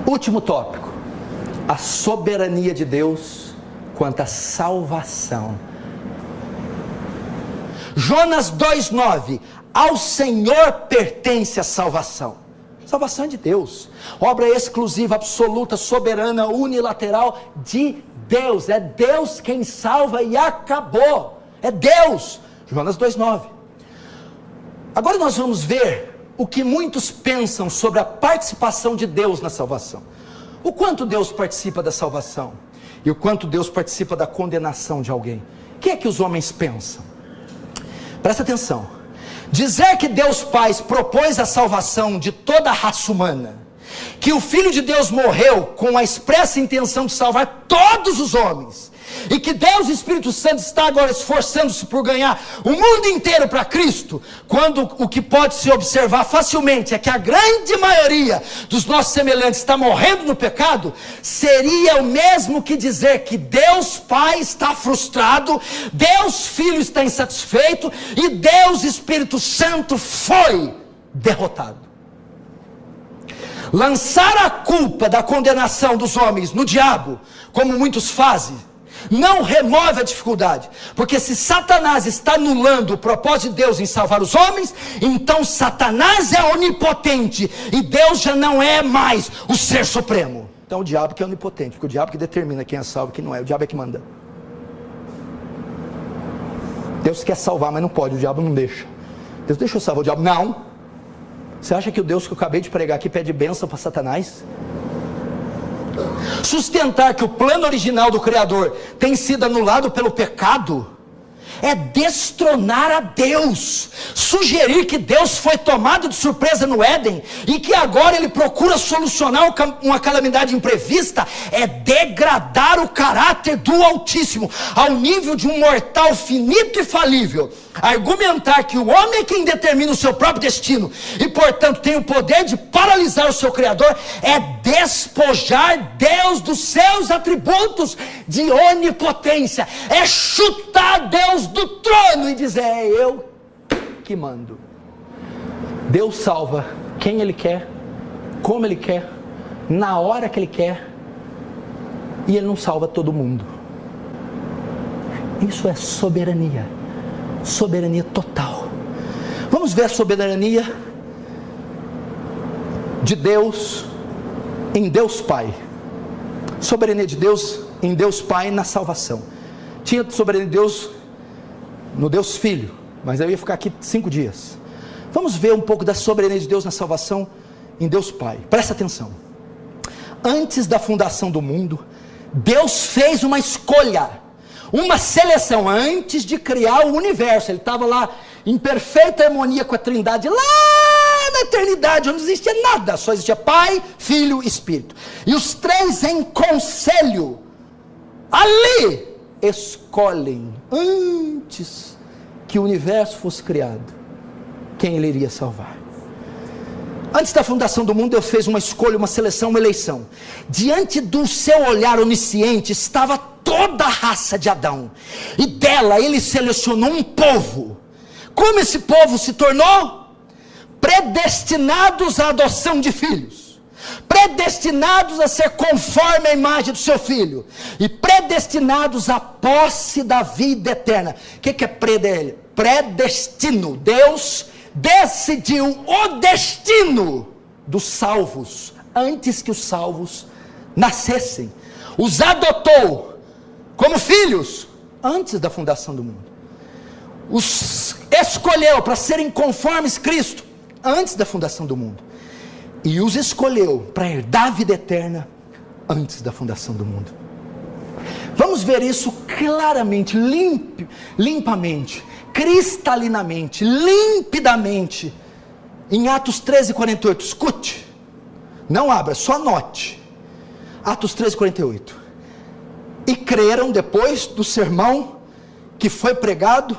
Último tópico: a soberania de Deus quanto à salvação. Jonas 2,9: ao Senhor pertence a salvação. Salvação é de Deus, obra exclusiva, absoluta, soberana, unilateral de Deus. É Deus quem salva e acabou. É Deus. Jonas 2,9. Agora nós vamos ver o que muitos pensam sobre a participação de Deus na salvação. O quanto Deus participa da salvação e o quanto Deus participa da condenação de alguém. O que é que os homens pensam? Presta atenção. Dizer que Deus Pai propôs a salvação de toda a raça humana, que o Filho de Deus morreu com a expressa intenção de salvar todos os homens, e que Deus Espírito Santo está agora esforçando-se por ganhar o mundo inteiro para Cristo, quando o que pode se observar facilmente é que a grande maioria dos nossos semelhantes está morrendo no pecado, seria o mesmo que dizer que Deus Pai está frustrado, Deus Filho está insatisfeito e Deus Espírito Santo foi derrotado. Lançar a culpa da condenação dos homens no diabo, como muitos fazem, não remove a dificuldade, porque se Satanás está anulando o propósito de Deus em salvar os homens, então Satanás é onipotente e Deus já não é mais o ser supremo. Então o diabo que é onipotente, porque o diabo que determina quem é salvo e quem não é, o diabo é que manda. Deus quer salvar, mas não pode, o diabo não deixa. Deus deixa eu salvar, o diabo não. Você acha que o Deus que eu acabei de pregar aqui pede bênção para Satanás? Sustentar que o plano original do Criador tem sido anulado pelo pecado é destronar a Deus. Sugerir que Deus foi tomado de surpresa no Éden e que agora ele procura solucionar uma calamidade imprevista é degradar o caráter do Altíssimo ao nível de um mortal finito e falível. Argumentar que o homem é quem determina o seu próprio destino e portanto tem o poder de paralisar o seu Criador é despojar Deus dos seus atributos de onipotência, é chutar Deus do trono e dizer: é eu que mando. Deus salva quem Ele quer, como Ele quer, na hora que Ele quer, e Ele não salva todo mundo. Isso é soberania, soberania total. Vamos ver a soberania de Deus em Deus Pai. Soberania de Deus em Deus Pai na salvação. Tinha soberania de Deus no Deus Filho, mas eu ia ficar aqui 5 dias. Vamos ver um pouco da soberania de Deus na salvação em Deus Pai. Presta atenção. Antes da fundação do mundo, Deus fez uma escolha, uma seleção. Antes de criar o universo, Ele estava lá em perfeita harmonia com a Trindade, lá na eternidade, onde não existia nada, só existia Pai, Filho e Espírito, e os três em conselho ali escolhem, antes que o universo fosse criado, quem Ele iria salvar. Antes da fundação do mundo, Deus fez uma escolha, uma seleção, uma eleição. Diante do seu olhar onisciente estava toda a raça de Adão, e dela Ele selecionou um povo. Como esse povo se tornou? Predestinados à adoção de filhos, predestinados a ser conforme a imagem do seu Filho, e predestinados à posse da vida eterna. O que é predestino? Deus decidiu o destino dos salvos, antes que os salvos nascessem. Os adotou como filhos, antes da fundação do mundo. Os escolheu para serem conformes Cristo, antes da fundação do mundo. E os escolheu para herdar a vida eterna, antes da fundação do mundo. Vamos ver isso claramente, limpamente, cristalinamente, limpidamente, em Atos 13:48. Escute, não abra, só anote. Atos 13:48. E creram depois do sermão que foi pregado,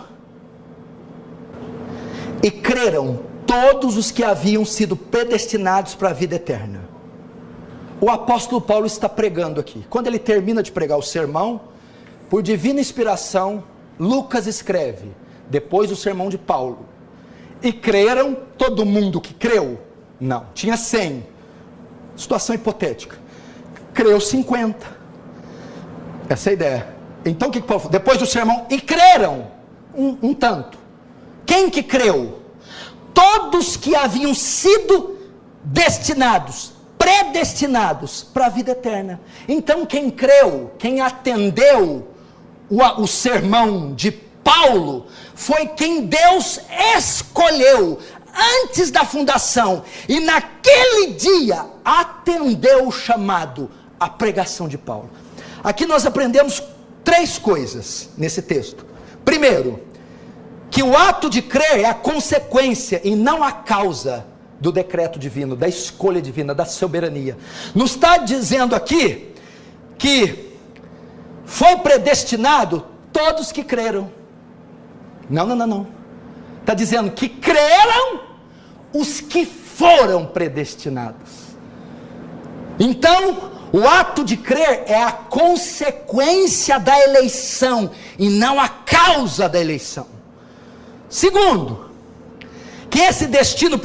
e creram todos os que haviam sido predestinados para a vida eterna. O apóstolo Paulo está pregando aqui. Quando ele termina de pregar o sermão, por divina inspiração, Lucas escreve, depois do sermão de Paulo: e creram todo mundo que creu? Não, tinha 100. Situação hipotética. Creu 50. Essa é a ideia. Então o que Paulo falou? Depois do sermão, e creram um tanto. Quem que creu? Todos que haviam sido destinados, predestinados para a vida eterna. Então quem creu, quem atendeu o sermão de Paulo, foi quem Deus escolheu antes da fundação, e naquele dia atendeu o chamado, a pregação de Paulo. Aqui nós aprendemos 3 coisas nesse texto. Primeiro, que o ato de crer é a consequência e não a causa do decreto divino, da escolha divina, da soberania. Não está dizendo aqui que foi predestinado todos que creram. Não. Está dizendo que creram os que foram predestinados. Então, o ato de crer é a consequência da eleição e não a causa da eleição. Segundo, que esse destino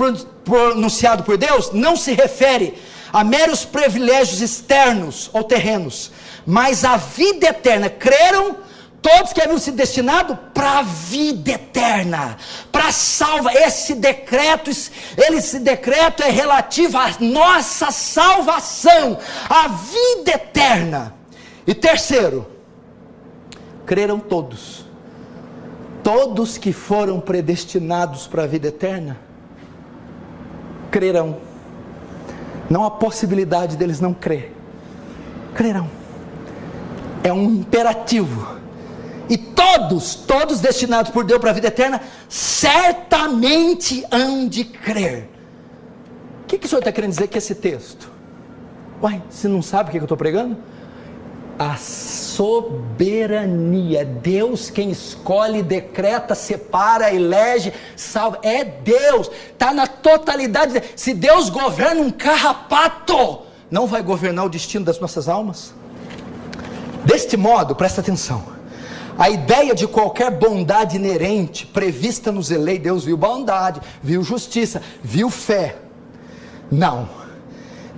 pronunciado por Deus não se refere a meros privilégios externos ou terrenos, mas a vida eterna. Creram todos que haviam sido destinados para a vida eterna, para a salva. Esse decreto é relativo à nossa salvação, à vida eterna. E terceiro, creram todos que foram predestinados para a vida eterna, crerão. Não há possibilidade deles não crer. Crerão. É um imperativo. E todos destinados por Deus para a vida eterna, certamente hão de crer. O que o senhor está querendo dizer com esse texto? Uai, você não sabe o que eu estou pregando? A soberania. Deus quem escolhe, decreta, separa, elege, salva. É Deus. Está na totalidade. Se Deus governa um carrapato, não vai governar o destino das nossas almas? Deste modo, presta atenção, a ideia de qualquer bondade inerente prevista nos eleitos, Deus viu bondade, viu justiça, viu fé. Não.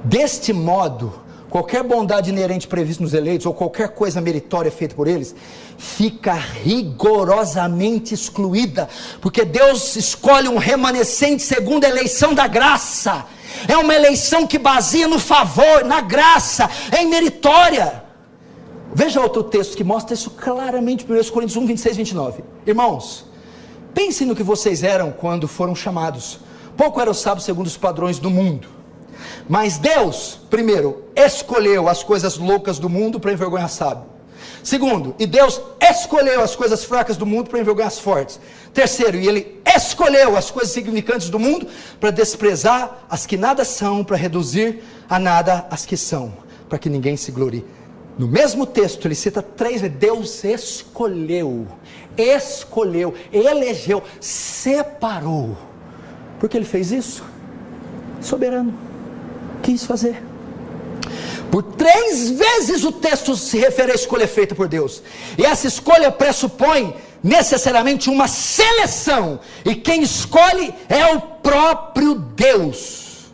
Deste modo, qualquer bondade inerente prevista nos eleitos, ou qualquer coisa meritória feita por eles, fica rigorosamente excluída, porque Deus escolhe um remanescente segundo a eleição da graça. É uma eleição que baseia no favor, na graça, é meritória. Veja outro texto que mostra isso claramente, 1 Coríntios 1, 26 e 29. Irmãos, pensem no que vocês eram quando foram chamados. Pouco eram sábios segundo os padrões do mundo. Mas Deus, primeiro, escolheu as coisas loucas do mundo para envergonhar sábio. Segundo, e Deus escolheu as coisas fracas do mundo para envergonhar as fortes. Terceiro, e Ele escolheu as coisas significantes do mundo para desprezar as que nada são, para reduzir a nada as que são, para que ninguém se glorie. No mesmo texto, ele cita 3 vezes, Deus escolheu, elegeu, separou. Por que ele fez isso? Soberano, quis fazer. Por 3 vezes o texto se refere à escolha feita por Deus. E essa escolha pressupõe necessariamente uma seleção. E quem escolhe é o próprio Deus.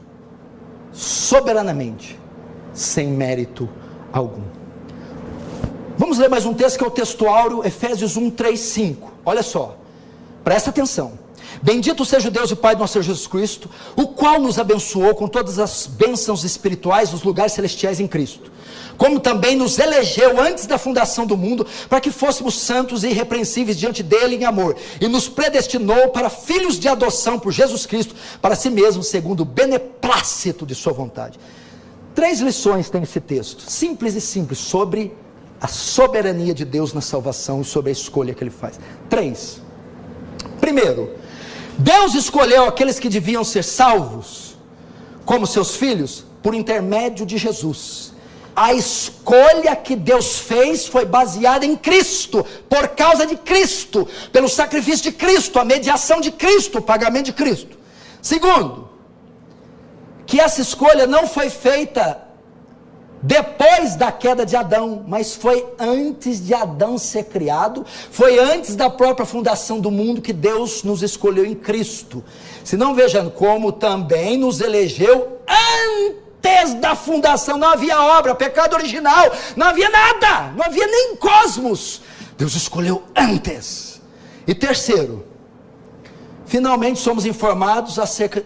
Soberanamente, sem mérito algum. Vamos ler mais um texto que é o texto áureo, Efésios 1, 3, 5. Olha só, presta atenção. Bendito seja o Deus e Pai do nosso Senhor Jesus Cristo, o qual nos abençoou com todas as bênçãos espirituais nos lugares celestiais em Cristo, como também nos elegeu antes da fundação do mundo, para que fôssemos santos e irrepreensíveis diante dele em amor, e nos predestinou para filhos de adoção por Jesus Cristo, para si mesmo, segundo o beneplácito de sua vontade. 3 lições tem esse texto, simples, sobre a soberania de Deus na salvação e sobre a escolha que ele faz. 3. Primeiro, Deus escolheu aqueles que deviam ser salvos como seus filhos por intermédio de Jesus. A escolha que Deus fez foi baseada em Cristo, por causa de Cristo, pelo sacrifício de Cristo, a mediação de Cristo, o pagamento de Cristo. Segundo, que essa escolha não foi feita depois da queda de Adão, mas foi antes de Adão ser criado, foi antes da própria fundação do mundo que Deus nos escolheu em Cristo. Se não, vejam como também nos elegeu Desde a fundação não havia obra, pecado original, não havia nada, não havia nem cosmos. Deus escolheu antes. E terceiro, finalmente somos informados acerca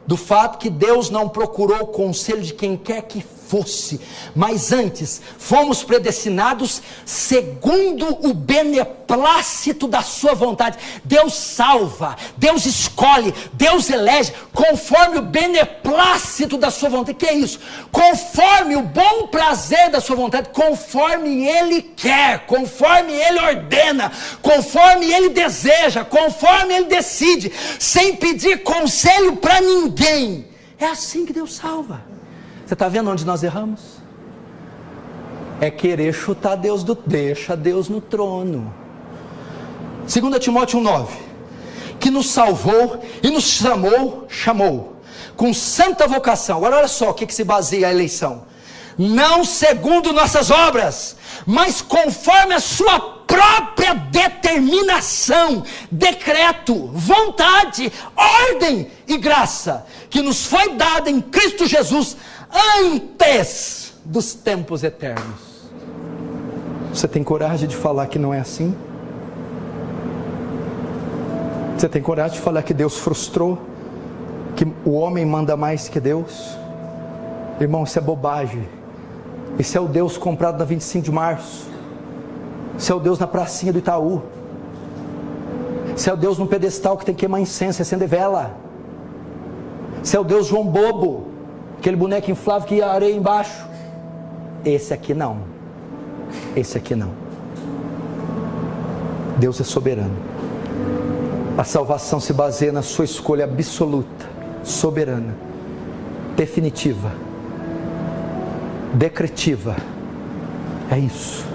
do fato que Deus não procurou o conselho de quem quer que fosse, mas antes fomos predestinados segundo o beneplácito da sua vontade. Deus salva, Deus escolhe, Deus elege conforme o beneplácito da sua vontade. Que é isso? Conforme o bom prazer da sua vontade, conforme Ele quer, conforme Ele ordena, conforme Ele deseja, conforme Ele decide, sem pedir conselho para ninguém. É assim que Deus salva. Você está vendo onde nós erramos? É querer chutar Deus deixa Deus no trono. 2 Timóteo 1,9, que nos salvou e nos chamou com santa vocação. Agora olha só o que se baseia a eleição: não segundo nossas obras, mas conforme a sua própria determinação, decreto, vontade, ordem e graça, que nos foi dada em Cristo Jesus antes dos tempos eternos. Você tem coragem de falar que não é assim? Você tem coragem de falar que Deus frustrou, que o homem manda mais que Deus? Irmão, isso é bobagem. Esse é o Deus comprado na 25 de março. Esse é o Deus na pracinha do Itaú. Esse é o Deus no pedestal que tem que queimar incenso e acender vela. Esse é o Deus João Bobo, aquele boneco inflável que ia areia embaixo. Esse aqui não. Esse aqui não. Deus é soberano. A salvação se baseia na sua escolha absoluta, soberana, definitiva, decretiva. É isso.